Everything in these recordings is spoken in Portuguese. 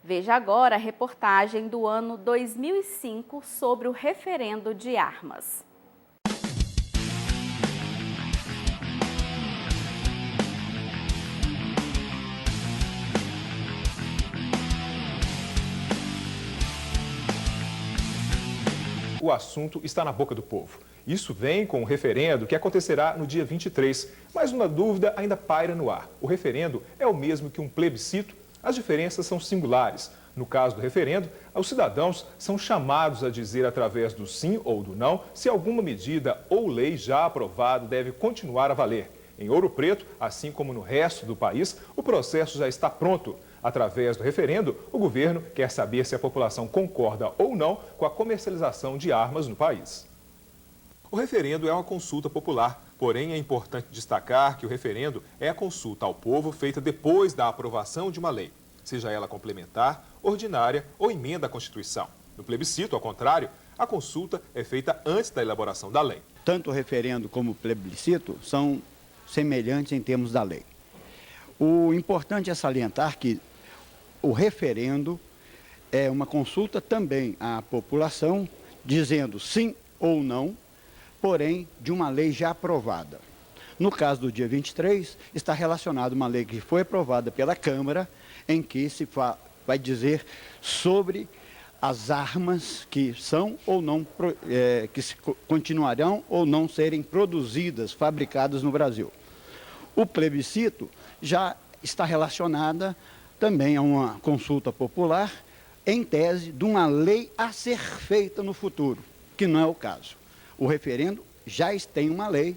Veja agora a reportagem do ano 2005 sobre o referendo de armas. O assunto está na boca do povo. Isso vem com o referendo que acontecerá no dia 23. Mas uma dúvida ainda paira no ar. O referendo é o mesmo que um plebiscito? As diferenças são singulares. No caso do referendo, os cidadãos são chamados a dizer através do sim ou do não se alguma medida ou lei já aprovada deve continuar a valer. Em Ouro Preto, assim como no resto do país, o processo já está pronto. Através do referendo, o governo quer saber se a população concorda ou não com a comercialização de armas no país. O referendo é uma consulta popular, porém é importante destacar que o referendo é a consulta ao povo feita depois da aprovação de uma lei, seja ela complementar, ordinária ou emenda à Constituição. No plebiscito, ao contrário, a consulta é feita antes da elaboração da lei. Tanto o referendo como o plebiscito são semelhantes em termos da lei. O importante é salientar que o referendo é uma consulta também à população, dizendo sim ou não, porém de uma lei já aprovada. No caso do dia 23, está relacionado a uma lei que foi aprovada pela Câmara, em que se vai dizer sobre as armas que são ou não, continuarão ou não serem produzidas, fabricadas no Brasil. O plebiscito já está relacionada também a uma consulta popular, em tese de uma lei a ser feita no futuro, que não é o caso. O referendo já tem uma lei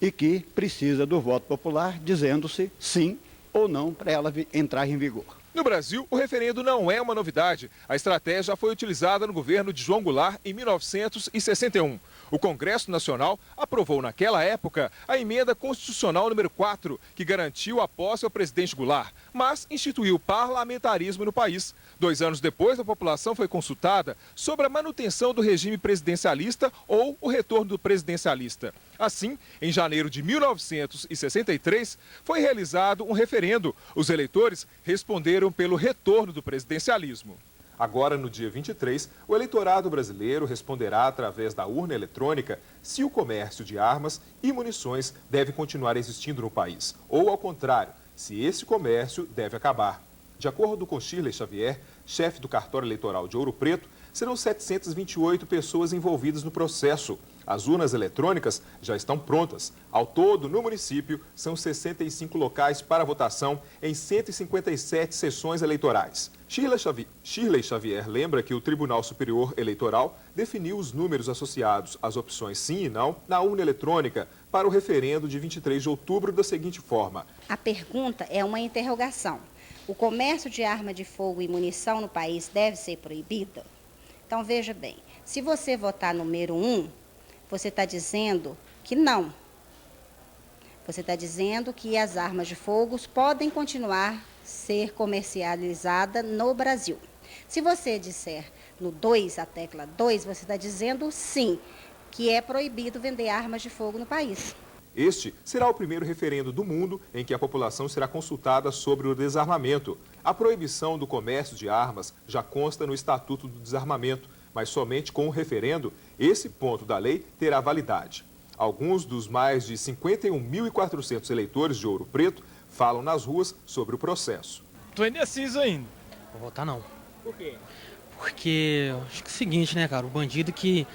e que precisa do voto popular, dizendo-se sim ou não para ela entrar em vigor. No Brasil, o referendo não é uma novidade. A estratégia já foi utilizada no governo de João Goulart em 1961. O Congresso Nacional aprovou naquela época a emenda constitucional número 4, que garantiu a posse ao presidente Goulart, mas instituiu o parlamentarismo no país. 2 anos depois, a população foi consultada sobre a manutenção do regime presidencialista ou o retorno do presidencialista. Assim, em janeiro de 1963, foi realizado um referendo. Os eleitores responderam pelo retorno do presidencialismo. Agora, no dia 23, o eleitorado brasileiro responderá através da urna eletrônica se o comércio de armas e munições deve continuar existindo no país, ou, ao contrário, se esse comércio deve acabar. De acordo com Shirley Xavier, chefe do cartório eleitoral de Ouro Preto, serão 728 pessoas envolvidas no processo. As urnas eletrônicas já estão prontas. Ao todo, no município, são 65 locais para votação em 157 sessões eleitorais. Shirley Xavier lembra que o Tribunal Superior Eleitoral definiu os números associados às opções sim e não na urna eletrônica para o referendo de 23 de outubro da seguinte forma. A pergunta é uma interrogação. O comércio de arma de fogo e munição no país deve ser proibido? Então, veja bem, se você votar número 1, você está dizendo que não. Você está dizendo que as armas de fogo podem continuar a ser comercializadas no Brasil. Se você disser no 2, a tecla 2, você está dizendo sim, que é proibido vender armas de fogo no país. Este será o primeiro referendo do mundo em que a população será consultada sobre o desarmamento. A proibição do comércio de armas já consta no Estatuto do Desarmamento, mas somente com o referendo, esse ponto da lei terá validade. Alguns dos mais de 51.400 eleitores de Ouro Preto falam nas ruas sobre o processo. Tô indeciso ainda. Vou votar não. Por quê? Porque acho que é o seguinte, né, cara? O bandido que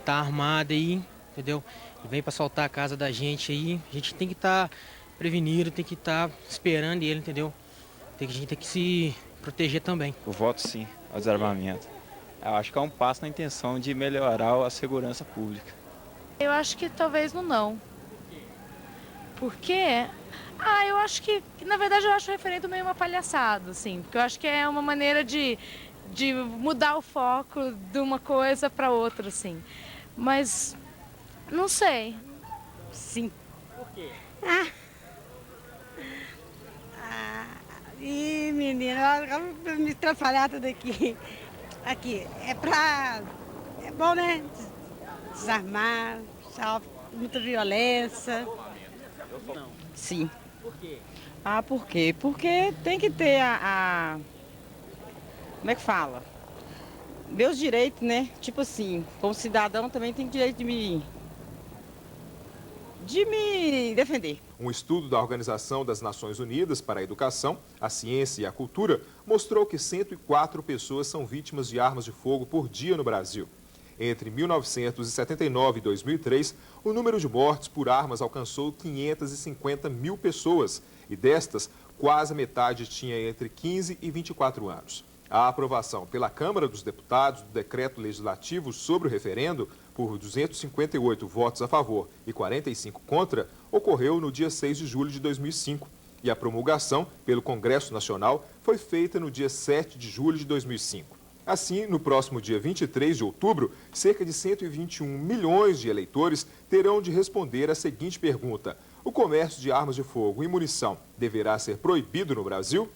tá armado aí, entendeu? E vem pra assaltar a casa da gente aí, a gente tem que estar prevenido, tem que estar esperando ele, entendeu? A gente tem que se proteger também. Eu voto sim ao desarmamento. Eu acho que é um passo na intenção de melhorar a segurança pública. Eu acho que talvez no não. Por quê? Eu acho que, na verdade, eu acho o referendo meio uma palhaçada, assim. Porque eu acho que é uma maneira de mudar o foco de uma coisa para outra, assim. Mas, não sei. Sim. Por quê? Ih, menina, me atrapalhar tudo aqui. Aqui, é bom, né? Desarmar, muita violência. Não. Sim. Por quê? Por quê? Porque tem que ter como é que fala? Meus direitos, né? Tipo assim, como cidadão também tem direito de me defender. Um estudo da Organização das Nações Unidas para a Educação, a Ciência e a Cultura mostrou que 104 pessoas são vítimas de armas de fogo por dia no Brasil. Entre 1979 e 2003, o número de mortes por armas alcançou 550 mil pessoas e destas, quase metade tinha entre 15 e 24 anos. A aprovação pela Câmara dos Deputados do decreto legislativo sobre o referendo, por 258 votos a favor e 45 contra, ocorreu no dia 6 de julho de 2005. E a promulgação pelo Congresso Nacional foi feita no dia 7 de julho de 2005. Assim, no próximo dia 23 de outubro, cerca de 121 milhões de eleitores terão de responder a seguinte pergunta: o comércio de armas de fogo e munição deverá ser proibido no Brasil?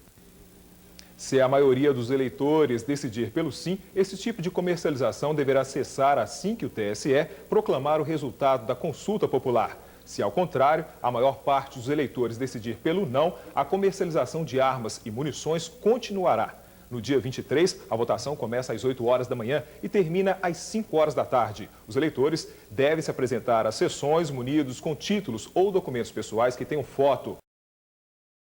Se a maioria dos eleitores decidir pelo sim, esse tipo de comercialização deverá cessar assim que o TSE proclamar o resultado da consulta popular. Se, ao contrário, a maior parte dos eleitores decidir pelo não, a comercialização de armas e munições continuará. No dia 23, a votação começa às 8 horas da manhã e termina às 5 horas da tarde. Os eleitores devem se apresentar às sessões munidos com títulos ou documentos pessoais que tenham foto.